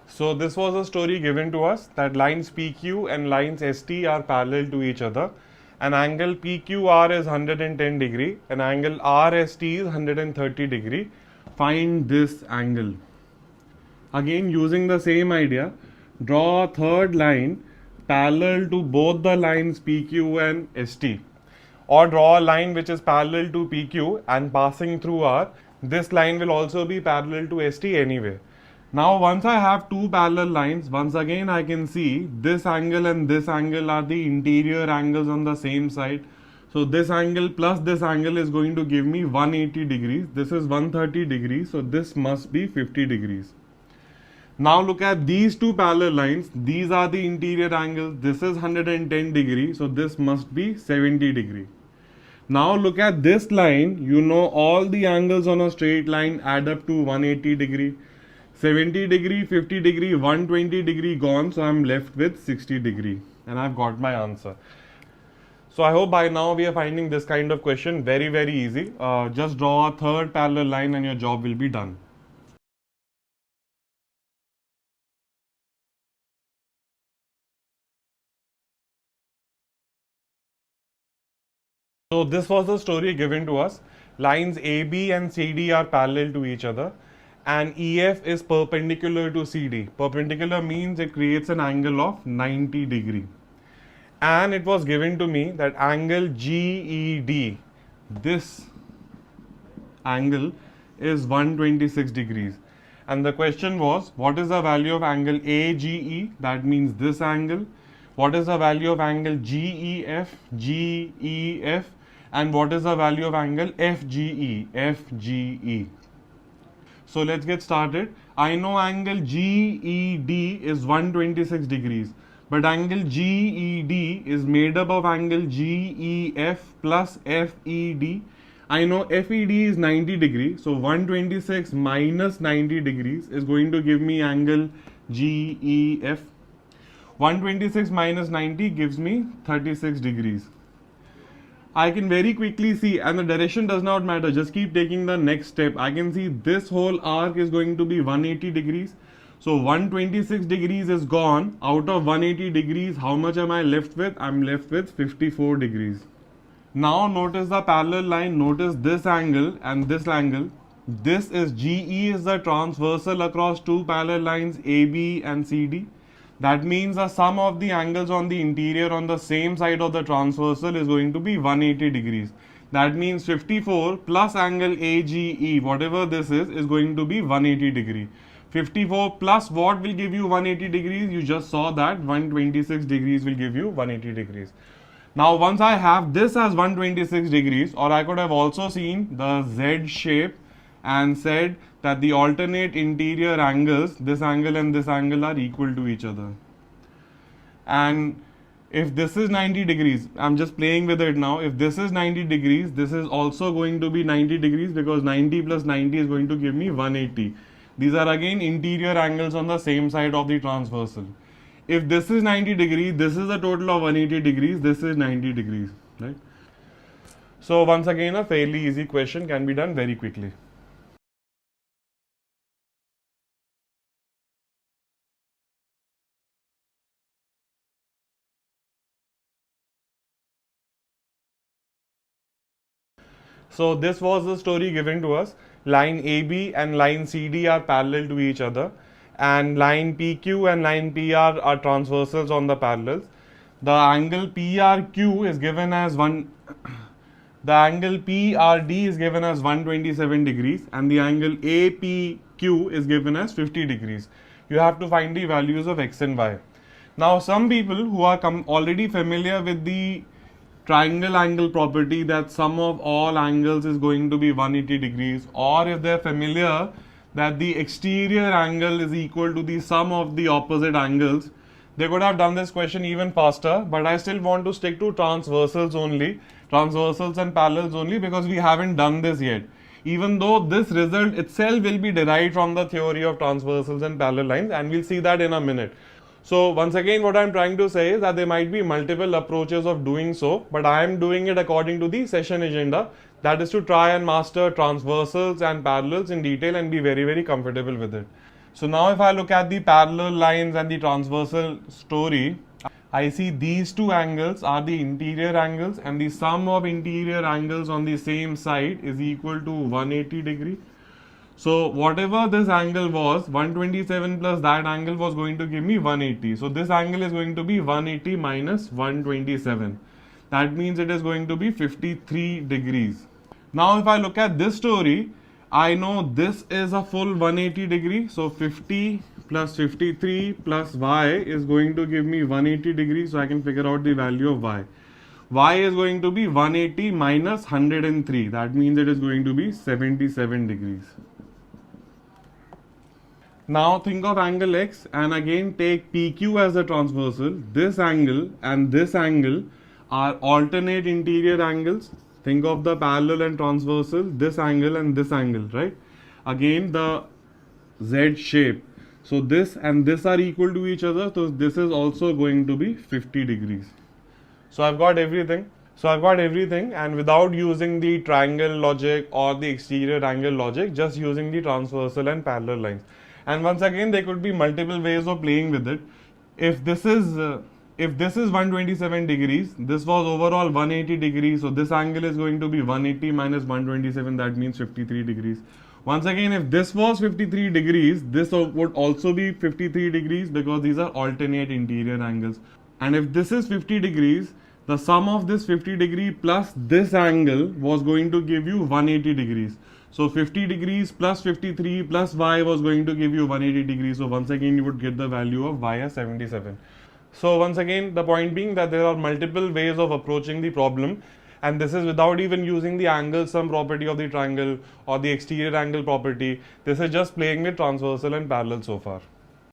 So this was a story given to us that lines PQ and lines ST are parallel to each other. An angle PQR is 110 degree, an angle RST is 130 degree. Find this angle. Again, using the same idea, draw a third line parallel to both the lines PQ and ST, or draw a line which is parallel to PQ and passing through R. This line will also be parallel to ST anyway. Now once I have two parallel lines, once again I can see this angle and this angle are the interior angles on the same side. So this angle plus this angle is going to give me 180 degrees. This is 130 degrees, so this must be 50 degrees. Now look at these two parallel lines. These are the interior angles. This is 110 degree, so this must be 70 degree. Now look at this line. You know all the angles on a straight line add up to 180 degree. 70 degree, 50 degree, 120 degree gone, so I'm left with 60 degree, and I've got my answer. So I hope by now we are finding this kind of question very easy. Just draw a third parallel line and your job will be done. So this was the story given to us. Lines AB and CD are parallel to each other, and EF is perpendicular to CD. Perpendicular means it creates an angle of 90 degree. And it was given to me that angle GED, this angle is 126 degrees. And the question was, what is the value of angle AGE? That means this angle. What is the value of angle GEF, and what is the value of angle FGE? So let's get started. I know angle GED is 126 degrees, but angle GED is made up of angle GEF plus FED. I know FED is 90 degrees, so 126 minus 90 degrees is going to give me angle GEF. 126 minus 90 gives me 36 degrees. I can very quickly see, and the direction does not matter, just keep taking the next step. I can see this whole arc is going to be 180 degrees. So 126 degrees is gone. Out of 180 degrees, how much am I left with? I'm left with 54 degrees. Now notice the parallel line, notice this angle and this angle. This is GE is the transversal across two parallel lines AB and CD. That means the sum of the angles on the interior on the same side of the transversal is going to be 180 degrees. That means 54 plus angle AGE, whatever this is going to be 180 degree. 54 plus what will give you 180 degrees? You just saw that 126 degrees will give you 180 degrees. Now once I have this as 126 degrees, or I could have also seen the Z shape and said that the alternate interior angles, this angle and this angle, are equal to each other. And if this is 90 degrees, I'm just playing with it now. If this is 90 degrees, this is also going to be 90 degrees, because 90 plus 90 is going to give me 180. These are again interior angles on the same side of the transversal. If this is 90 degrees, this is a total of 180 degrees, this is 90 degrees, right? So once again, a fairly easy question can be done very quickly. So this was the story given to us. Line AB and line CD are parallel to each other, and line PQ and line PR are transversals on the parallels. The angle PRQ is given as the angle PRD is given as 127 degrees, and the angle APQ is given as 50 degrees. You have to find the values of X and Y. Now some people who are already familiar with the triangle angle property, that sum of all angles is going to be 180 degrees, or if they're familiar that the exterior angle is equal to the sum of the opposite angles, they could have done this question even faster, but I still want to stick to transversals and parallels only, because we haven't done this yet. Even though this result itself will be derived from the theory of transversals and parallel lines, and we'll see that in a minute. So once again, what I'm trying to say is that there might be multiple approaches of doing so, but I am doing it according to the session agenda, that is to try and master transversals and parallels in detail and be very comfortable with it. So now if I look at the parallel lines and the transversal story, I see these two angles are the interior angles, and the sum of interior angles on the same side is equal to 180 degree. So whatever this angle was, 127 plus that angle was going to give me 180. So this angle is going to be 180 minus 127. That means it is going to be 53 degrees. Now if I look at this story, I know this is a full 180 degree. So 50 plus 53 plus y is going to give me 180 degrees. So I can figure out the value of y. Y is going to be 180 minus 103. That means it is going to be 77 degrees. Now think of angle x and again take PQ as a transversal. This angle and this angle are alternate interior angles. Think of the parallel and transversal, this angle and this angle, right? Again the Z shape. So this and this are equal to each other. So this is also going to be 50 degrees. So I've got everything. And without using the triangle logic or the exterior angle logic, just using the transversal and parallel lines. And once again, there could be multiple ways of playing with it. If this is 127 degrees, this was overall 180 degrees. So this angle is going to be 180 minus 127. That means 53 degrees. Once again, if this was 53 degrees, this would also be 53 degrees because these are alternate interior angles. And if this is 50 degrees, the sum of this 50 degree plus this angle was going to give you 180 degrees. So 50 degrees plus 53 plus y was going to give you 180 degrees. So once again you would get the value of y as 77. So once again the point being that there are multiple ways of approaching the problem, and this is without even using the angle sum property of the triangle or the exterior angle property. This is just playing with transversal and parallel so far.